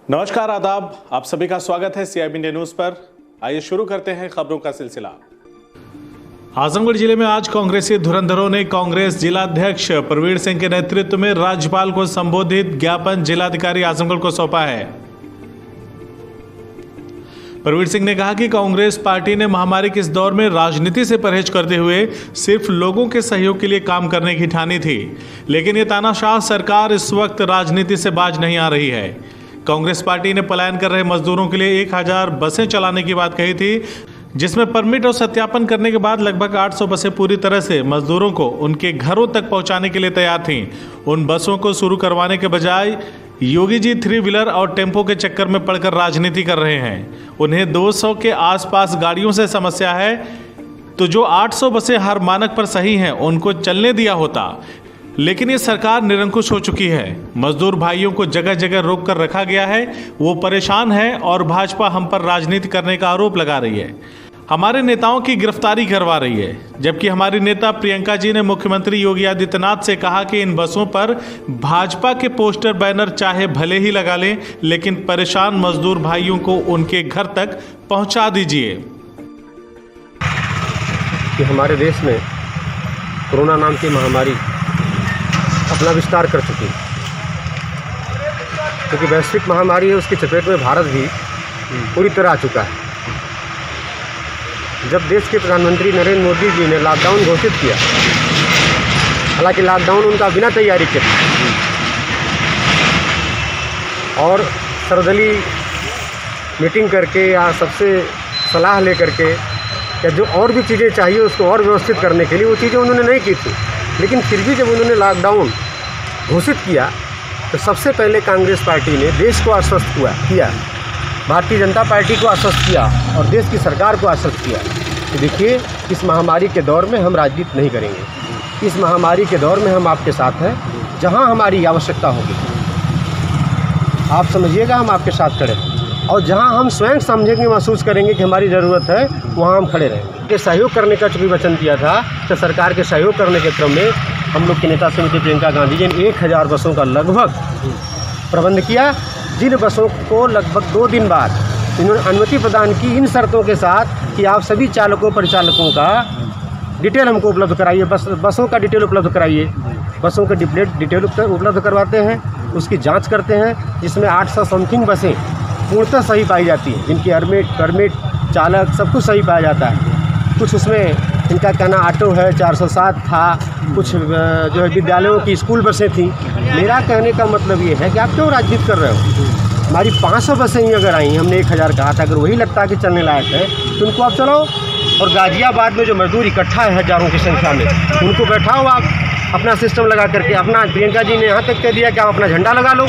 नमस्कार, आदाब। आप सभी का स्वागत है CIB इंडिया न्यूज पर। आइए शुरू करते हैं खबरों का सिलसिला। आजमगढ़ जिले में आज कांग्रेसी धुरंधरों ने कांग्रेस जिला अध्यक्ष प्रवीण सिंह के नेतृत्व में राज्यपाल को संबोधित ज्ञापन जिलाधिकारी आजमगढ़ को सौंपा है। प्रवीण सिंह ने कहा कि कांग्रेस पार्टी ने महामारी के इस दौर में राजनीति से परहेज करते हुए सिर्फ लोगों के सहयोग के लिए काम करने की ठानी थी, लेकिन ये तानाशाह सरकार इस वक्त राजनीति से बाज नहीं आ रही है। कांग्रेस पार्टी ने पलायन कर रहे मजदूरों के लिए 1000 बसें चलाने की बात कही थी, जिसमें परमिट और सत्यापन करने के बाद लगभग 800 बसें पूरी तरह से मजदूरों को उनके घरों तक पहुंचाने के लिए तैयार थीं। उन बसों को शुरू करवाने के बजाय योगी जी 3 व्हीलर और टेम्पो के चक्कर में पड़कर राजनीति कर रहे हैं। उन्हें 200 के आसपास गाड़ियों से समस्या है, तो जो 800 बसें हर मानक पर सही हैं उनको चलने दिया होता, लेकिन ये सरकार निरंकुश हो चुकी है। मजदूर भाइयों को जगह जगह रोक कर रखा गया है, वो परेशान है और भाजपा हम पर राजनीति करने का आरोप लगा रही है। हमारे नेताओं की गिरफ्तारी करवा रही है, जबकि हमारी नेता प्रियंका जी ने मुख्यमंत्री योगी आदित्यनाथ से कहा कि इन बसों पर भाजपा के पोस्टर बैनर चाहे भले ही लगा लें, लेकिन परेशान मजदूर भाइयों को उनके घर तक पहुंचा दीजिए। कि हमारे देश में कोरोना नाम की महामारी अपना विस्तार कर चुकी है, क्योंकि वैश्विक महामारी है, उसकी चपेट में भारत भी पूरी तरह आ चुका है। जब देश के प्रधानमंत्री नरेंद्र मोदी जी ने लॉकडाउन घोषित किया, हालांकि लॉकडाउन उनका बिना तैयारी के और सर्वदलीय मीटिंग करके या सबसे सलाह लेकर के या जो और भी चीज़ें चाहिए उसको और व्यवस्थित करने के लिए वो चीज़ें उन्होंने नहीं की थी। लेकिन फिर भी जब उन्होंने लॉकडाउन घोषित किया तो सबसे पहले कांग्रेस पार्टी ने देश को आश्वस्त किया, भारतीय जनता पार्टी को आश्वस्त किया और देश की सरकार को आश्वस्त किया कि देखिए, इस महामारी के दौर में हम राजनीति नहीं करेंगे। इस महामारी के दौर में हम आपके साथ हैं, जहां हमारी आवश्यकता होगी आप समझिएगा हम आपके साथ खड़े हैं, और जहां हम स्वयं समझेंगे, महसूस करेंगे कि हमारी ज़रूरत है, वहां हम खड़े रहेंगे। के सहयोग करने का चूँकि वचन दिया था, तो सरकार के सहयोग करने के क्रम में हम लोग के नेता श्रीमती प्रियंका गांधी जी ने 1000 बसों का लगभग प्रबंध किया, जिन बसों को लगभग 2 दिन बाद इन्होंने अनुमति प्रदान की इन शर्तों के साथ कि आप सभी चालकों परिचालकों का डिटेल हमको उपलब्ध कराइए, बसों का डिटेल उपलब्ध कराइए। बसों का डिटेल उपलब्ध करवाते हैं, उसकी जांच करते हैं, जिसमें 800 समथिंग बसें पूर्णतः सही पाई जाती है, जिनकी परमिट चालक सब कुछ सही पाया जाता है। कुछ उसमें इनका कहना ऑटो है, 407 था, कुछ जो है विद्यालयों की स्कूल बसें थी। मेरा कहने का मतलब ये है कि आप क्यों राजनीति कर रहे हो? हमारी 500 बसें ही अगर आई, हमने 1000 कहा था, अगर वही लगता है कि चलने लायक है तो उनको आप चलाओ। और गाजियाबाद में जो मजदूर इकट्ठा है हज़ारों की संख्या में, उनको बैठाओ आप अपना सिस्टम लगा करके। अपना प्रियंका जी ने यहाँ तक कह दिया कि आप अपना झंडा लगा लो,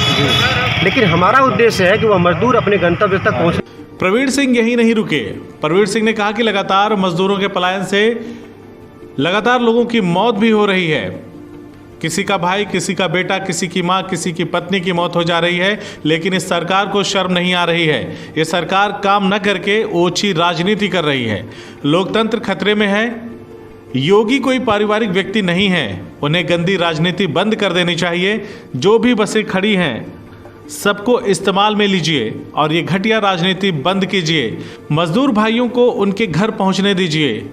लेकिन हमारा उद्देश्य है कि वह मजदूर अपने गंतव्य तक पहुँचे। प्रवीण सिंह यही नहीं रुके। प्रवीण सिंह ने कहा कि लगातार मजदूरों के पलायन से लगातार लोगों की मौत भी हो रही है। किसी का भाई, किसी का बेटा, किसी की मां, किसी की पत्नी की मौत हो जा रही है, लेकिन इस सरकार को शर्म नहीं आ रही है। ये सरकार काम न करके ओछी राजनीति कर रही है। लोकतंत्र खतरे में है। योगी कोई पारिवारिक व्यक्ति नहीं है, उन्हें गंदी राजनीति बंद कर देनी चाहिए। जो भी बसें खड़ी हैं सबको इस्तेमाल में लीजिए और ये घटिया राजनीति बंद कीजिए। मजदूर भाइयों को उनके घर पहुंचने दीजिए।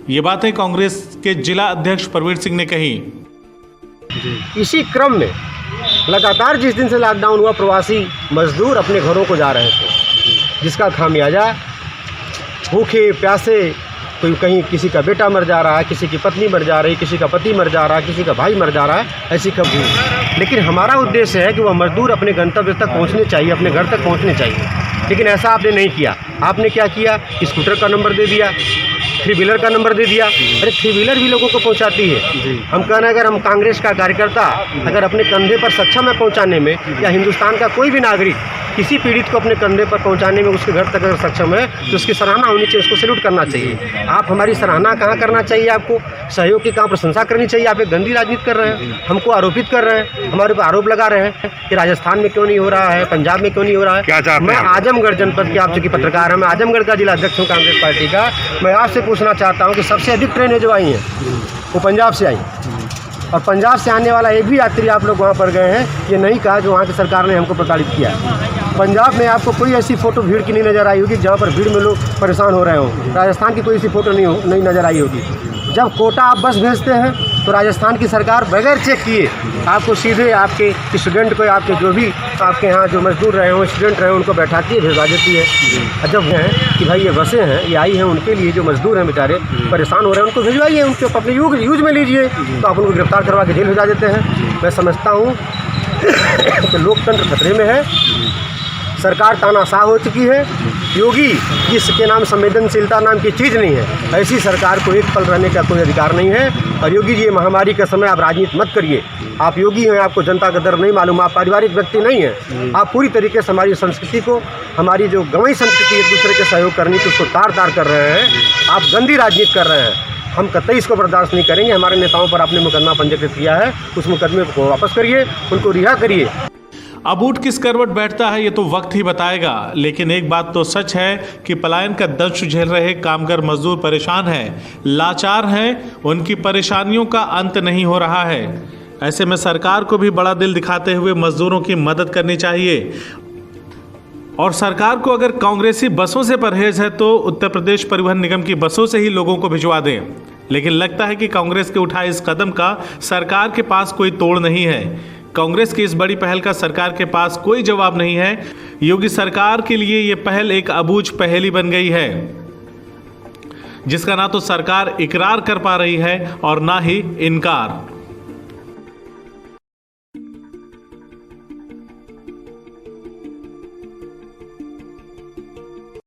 ये बातें कांग्रेस के जिला अध्यक्ष प्रवीण सिंह ने कही। इसी क्रम में लगातार जिस दिन से लॉकडाउन हुआ, प्रवासी मजदूर अपने घरों को जा रहे थे, जिसका खामियाजा भूखे प्यासे, कोई कहीं किसी का बेटा मर जा रहा है, किसी की पत्नी मर जा रही है, किसी का पति मर जा रहा है, किसी का भाई मर जा रहा है, ऐसी कभी। लेकिन हमारा उद्देश्य है कि वह मजदूर अपने गंतव्य तक पहुंचने चाहिए, अपने घर तक पहुंचने चाहिए। लेकिन ऐसा आपने नहीं किया। आपने क्या किया? स्कूटर का नंबर दे दिया, 3 व्हीलर का नंबर दे दिया। अरे 3 व्हीलर भी लोगों को पहुंचाती है। हम कह रहे हैं, अगर हम कांग्रेस का कार्यकर्ता अगर अपने कंधे पर सक्षम है पहुंचाने में, या हिंदुस्तान का कोई भी नागरिक किसी पीड़ित को अपने कंधे पर पहुंचाने में उसके घर तक अगर सक्षम है, तो उसकी सराहना होनी चाहिए, उसको सैल्यूट करना चाहिए। आप हमारी सराहना कहाँ करना चाहिए? आपको सहयोग की कहाँ प्रशंसा करनी चाहिए? आप एक गंदी राजनीति कर रहे हैं, हमको आरोपित कर रहे हैं, हमारे ऊपर आरोप लगा रहे हैं कि राजस्थान में क्यों नहीं हो रहा है, पंजाब में क्यों नहीं हो रहा है। मैं आजमगढ़ जनपद के, आप चूँकि पत्रकार हैं, मैं आजमगढ़ का जिला अध्यक्ष हूँ कांग्रेस पार्टी का। मैं आपसे पूछना चाहता हूँ कि सबसे अधिक ट्रेनें जो आई हैं वो पंजाब से आई। और पंजाब से आने वाला एक भी यात्री आप लोग वहाँ पर गए हैं, ये नहीं कहा कि वहाँ की सरकार ने हमको प्रताड़ित किया। पंजाब में आपको कोई ऐसी फ़ोटो भीड़ की नहीं नज़र आई होगी जहाँ पर भीड़ में लोग परेशान हो रहे हों। राजस्थान की कोई ऐसी फ़ोटो नहीं नज़र आई होगी। जब कोटा आप बस भेजते हैं तो राजस्थान की सरकार बगैर चेक किए आपको सीधे आपके स्टूडेंट को, आपके जो भी आपके यहाँ जो मजदूर रहे हों, स्टूडेंट रहे, उनको बैठाती है, भिजवा देती है। और जब है कि भाई ये बसें हैं, ये आई हैं उनके लिए, जो मजदूर हैं बेचारे परेशान हो रहे हैं, उनको भिजवाइए, उनको अपने यूज में लीजिए, तो आप उनको गिरफ्तार करवा के जेल भेजा देते हैं। मैं समझता हूँ कि लोकतंत्र खतरे में है, सरकार तानाशाह हो चुकी है। योगी जिसके नाम संवेदनशीलता नाम की चीज़ नहीं है, ऐसी सरकार को एक पल रहने का कोई अधिकार नहीं है। और योगी जी, ये महामारी का समय आप राजनीति मत करिए। आप योगी हैं, आपको जनता का दर नहीं मालूम, आप पारिवारिक व्यक्ति नहीं हैं। आप पूरी तरीके से हमारी संस्कृति को, हमारी जो गंवई संस्कृति एक दूसरे के सहयोग करने की, उसको तार तार कर रहे हैं। आप गंदी राजनीति कर रहे हैं, हम कतई इसको बर्दाश्त नहीं करेंगे। हमारे नेताओं पर आपने मुकदमा पंजीकृत किया है, उस मुकदमे को वापस करिए, उनको रिहा करिए। अब ऊँट किस करवट बैठता है ये तो वक्त ही बताएगा, लेकिन एक बात तो सच है कि पलायन का दंश झेल रहे कामगार मजदूर परेशान हैं, लाचार हैं, उनकी परेशानियों का अंत नहीं हो रहा है। ऐसे में सरकार को भी बड़ा दिल दिखाते हुए मजदूरों की मदद करनी चाहिए। और सरकार को अगर कांग्रेसी बसों से परहेज है तो उत्तर प्रदेश परिवहन निगम की बसों से ही लोगों को भिजवा दें। लेकिन लगता है कि कांग्रेस के उठाए इस कदम का सरकार के पास कोई तोड़ नहीं है। कांग्रेस की इस बड़ी पहल का सरकार के पास कोई जवाब नहीं है। योगी सरकार के लिए ये पहल एक अबूझ पहेली बन गई है, जिसका ना तो सरकार इकरार कर पा रही है और ना ही इनकार।